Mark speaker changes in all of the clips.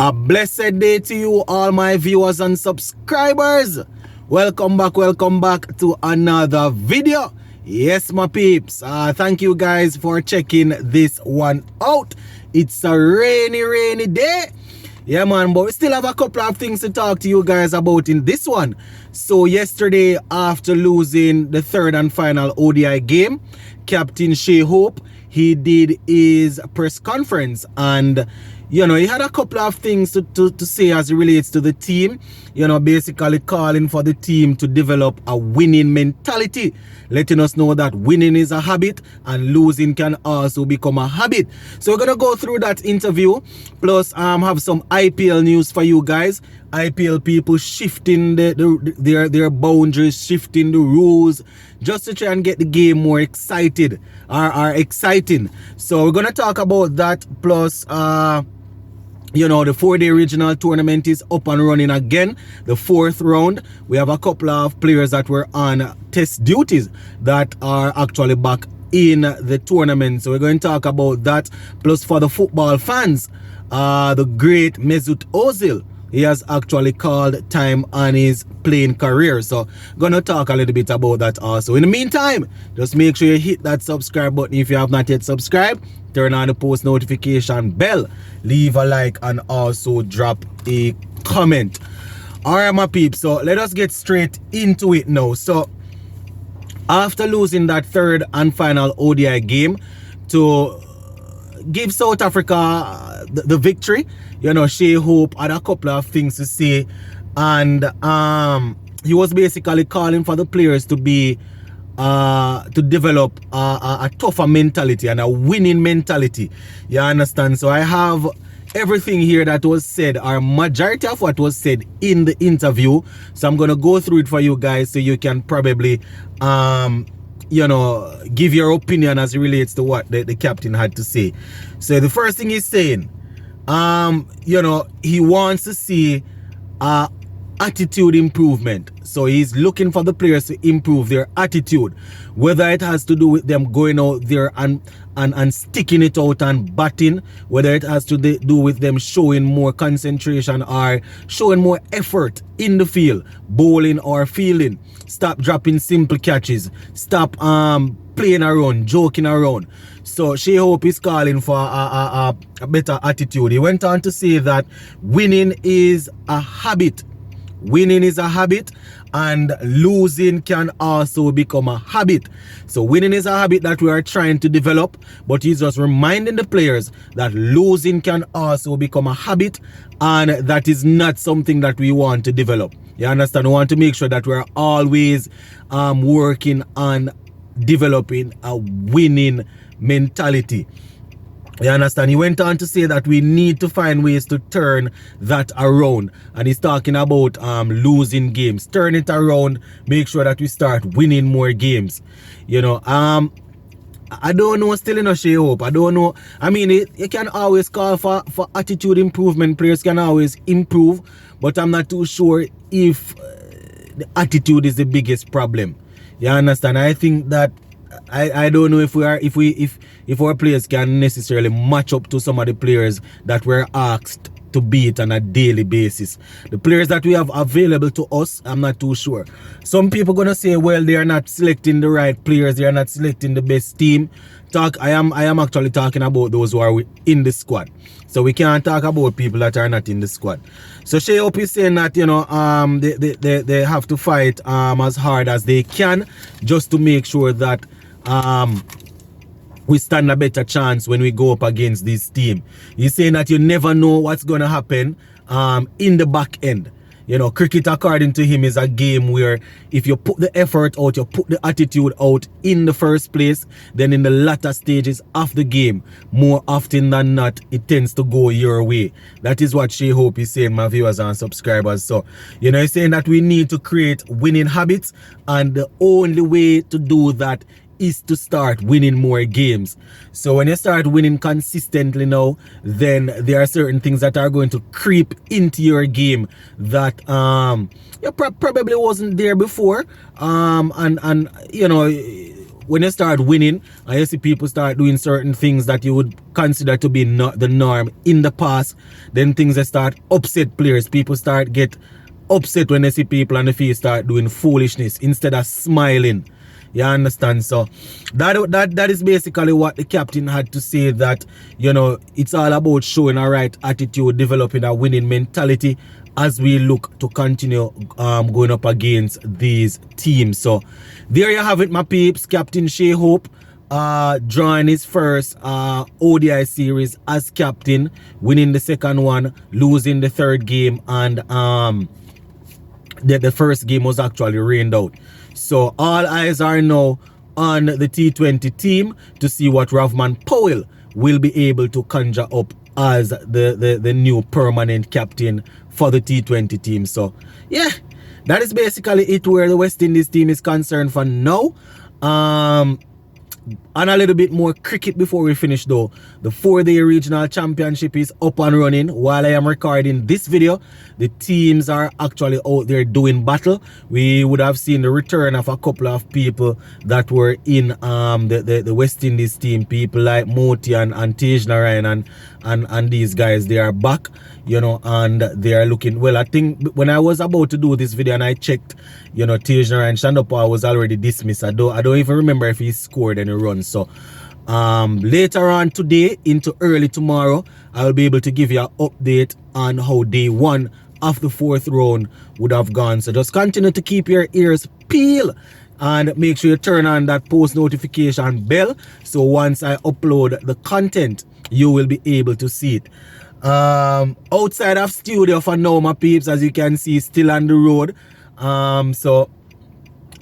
Speaker 1: A blessed day to you, all my viewers and subscribers. Welcome back to another video. Yes, my peeps. Thank you guys for checking this one out. It's a rainy day. Yeah, man, but we still have a couple of things to talk to you guys about in this one. So yesterday, after losing the third and final ODI game, Captain Shea Hope, he did his press conference, and he had a couple of things to say as it relates to the team. Basically calling for the team to develop a winning mentality, letting us know that winning is a habit and losing can also become a habit. So we're gonna go through that interview, plus have some IPL news for you guys. IPL people shifting their boundaries, shifting the rules, just to try and get the game more excited or exciting. So we're gonna talk about that, plus the 4-day regional tournament is up and running again. The fourth round, we have a couple of players that were on test duties that are actually back in the tournament. So we're going to talk about that. Plus, for the football fans, the great Mesut Ozil, he has actually called time on his playing career. So gonna talk a little bit about that also. In the meantime, just make sure you hit that subscribe button if you have not yet subscribed. Turn on the post notification bell, leave a like, and also drop a comment. Alright, my peeps, so let us get straight into it now. So after losing that third and final ODI game to give South Africa the victory, Shea Hope had a couple of things to say, and he was basically calling for the players to be to develop a tougher mentality and a winning mentality. You understand? So I have everything here that was said, or majority of what was said in the interview. So I'm gonna go through it for you guys, so you can probably give your opinion as it relates to what the captain had to say. So the first thing he's saying, he wants to see attitude improvement. So he's looking for the players to improve their attitude, whether it has to do with them going out there and sticking it out and batting, whether it has to do with them showing more concentration or showing more effort in the field, bowling or fielding. Stop dropping simple catches, stop playing around, joking around. So Shea Hope is calling for a better attitude. He went on to say that winning is a habit. Winning is a habit, and losing can also become a habit. So winning is a habit that we are trying to develop, but he's just reminding the players that losing can also become a habit, and that is not something that we want to develop. You understand? We want to make sure that we're always working on developing a winning mentality. You understand? He went on to say that we need to find ways to turn that around. And he's talking about losing games. Turn it around. Make sure that we start winning more games. I don't know still, Shea Hope. I don't know. I mean, you can always call for attitude improvement. Players can always improve. But I'm not too sure if the attitude is the biggest problem. You understand? I think that I don't know if our players can necessarily match up to some of the players that we're asked to beat on a daily basis. The players that we have available to us, I'm not too sure. Some people gonna say, well, they are not selecting the right players, they are not selecting the best team. I am actually talking about those who are in the squad. So we can't talk about people that are not in the squad. So Shea Hope is saying that they have to fight as hard as they can, just to make sure that we stand a better chance when we go up against this team. He's saying that you never know what's going to happen in the back end. Cricket, according to him, is a game where if you put the effort out, you put the attitude out in the first place, then in the latter stages of the game, more often than not, it tends to go your way. That is what Shea Hope is saying, my viewers and subscribers. So, he's saying that we need to create winning habits, and the only way to do that is to start winning more games. So when you start winning consistently now, then there are certain things that are going to creep into your game that you probably wasn't there before, and when you start winning and you see people start doing certain things that you would consider to be not the norm in the past, then things that start upset players. People start get upset when they see people on the field start doing foolishness instead of smiling. You understand? So that is basically what the captain had to say, that, you know, it's all about showing a right attitude, developing a winning mentality as we look to continue going up against these teams. So there you have it, my peeps. Captain Shea Hope drawing his first ODI series as captain, winning the second one, losing the third game, and the first game was actually rained out. So all eyes are now on the T20 team to see what Ravman Powell will be able to conjure up as the new permanent captain for the T20 team. So yeah, that is basically it where the West Indies team is concerned for now. And a little bit more cricket before we finish though. The 4-day regional championship is up and running while I am recording this video. The teams are actually out there doing battle. We would have seen the return of a couple of people that were in the West Indies team. People like Moti and Tej Narayan and these guys, they are back, you know, and they are looking well. I think when I was about to do this video and I checked, you know, Tej Narayan Shandappa was already dismissed. I don't even remember if he scored any runs. So later on today into early tomorrow, I'll be able to give you an update on how day 1 of the 4th round would have gone. So just continue to keep your ears peeled and make sure you turn on that post notification bell, so once I upload the content you will be able to see it. Outside of studio for now, my peeps, as you can see, still on the road. So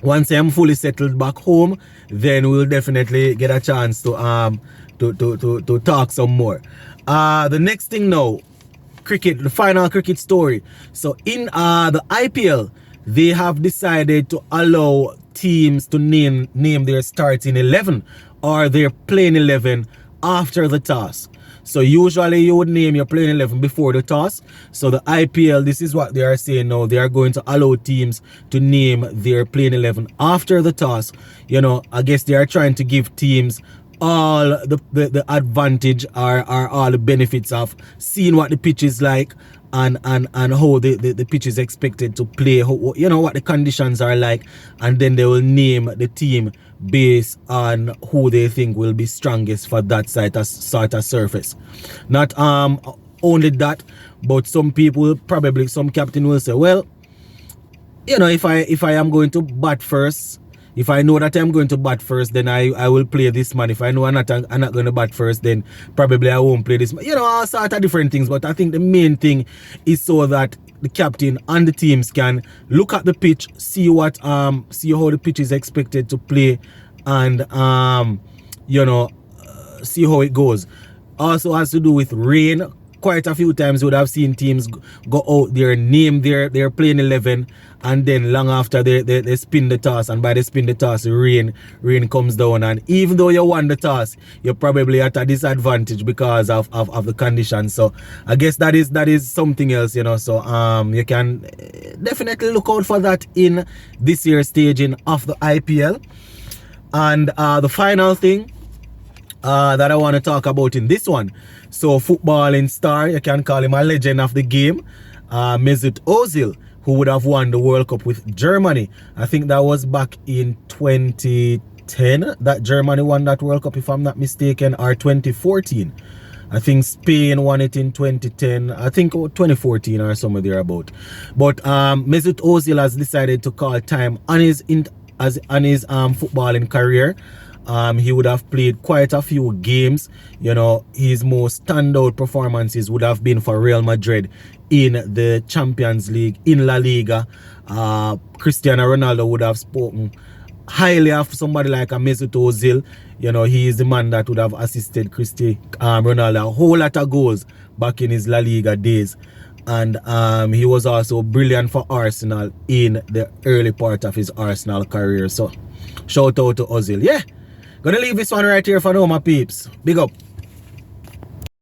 Speaker 1: once I'm fully settled back home, then we'll definitely get a chance to talk some more. The next thing now, cricket, the final cricket story. So in the IPL, they have decided to allow teams to name their starting 11 or their playing 11 after the toss. So usually you would name your playing 11 before the toss. So the IPL, this is what they are saying now. They are going to allow teams to name their playing 11 after the toss. You know, I guess they are trying to give teams all the advantage or all the benefits of seeing what the pitch is like and how the pitch is expected to play, how, you know, what the conditions are like, and then they will name the team based on who they think will be strongest for that sort of surface. Not only that, but some people, probably some captain will say, well, you know, if I am going to bat first, if I know that I'm going to bat first, then I will play this man. If I know I'm not going to bat first, then probably I won't play this man. You know, all sort of different things. But I think the main thing is so that the captain and the teams can look at the pitch, see what see how the pitch is expected to play, and you know, see how it goes. Also has to do with rain. Quite a few times you would have seen teams go out there, name their playing 11, and then long after they spin the toss, and by the spin the toss, rain comes down, and even though you won the toss, you're probably at a disadvantage because of the conditions. So I guess that is something else, you know. So you can definitely look out for that in this year's staging of the IPL. And the final thing that I want to talk about in this one, so footballing star, you can call him a legend of the game, Mesut Ozil, who would have won the World Cup with Germany. I think that was back in 2010 that Germany won that World Cup, if I'm not mistaken, or 2014. I think Spain won it in 2010, I think 2014 or somewhere thereabout. But Mesut Ozil has decided to call time on his footballing career. He would have played quite a few games. You know, his most standout performances would have been for Real Madrid in the Champions League, in La Liga. Cristiano Ronaldo would have spoken highly of somebody like a Mesut Ozil. You know, he is the man that would have assisted Ronaldo a whole lot of goals back in his La Liga days. And he was also brilliant for Arsenal in the early part of his Arsenal career. So shout out to Ozil. Yeah, gonna leave this one right here for now, my peeps. Big up.